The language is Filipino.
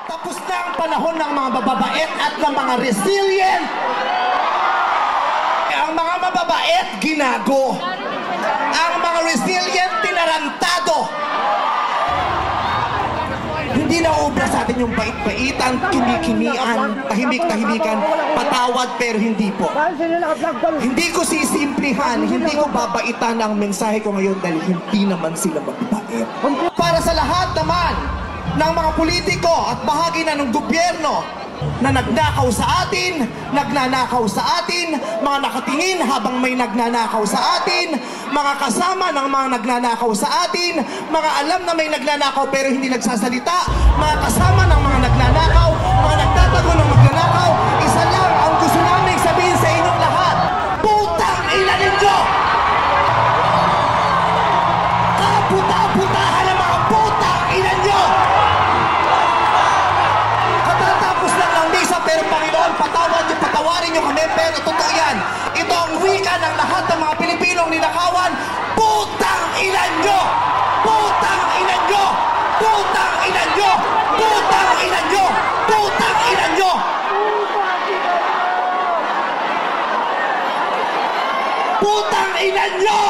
Tapos na ang panahon ng mga mababait at ng mga resilient. Ang mga mababait, ginago. Ang mga resilient, tinarantado. Hindi na ubra sa atin yung bait-baitan, kimi-kimian, tahimik-tahimikan, patawad pero hindi po. Hindi ko sisimplihan, hindi ko babaitan ang mensahe ko ngayon dahil hindi naman sila mababait. Para sa lahat naman ng mga politiko at bahagi na ng gobyerno na nagnakaw sa atin, nagnanakaw sa atin, mga nakatingin habang may nagnanakaw sa atin, mga kasama ng mga nagnanakaw sa atin, mga alam na may nagnanakaw pero hindi nagsasalita, mga kasama ng mga nagnanakaw, mga nagtatago ng magnanakaw, isa lang ang gusto namin sabihin sa inyong lahat, putang ina ninyo! Kaputa-putahan ang mga putang ina nyo! Pero Panginoon, patawarin nyo kami, pero totoo yan. Ito ang wika ng lahat ng mga Pilipinong ninakawan. Putang ina nyo! Putang ina nyo! Putang ina nyo! Putang ina nyo! Putang ina nyo! Putang ina nyo!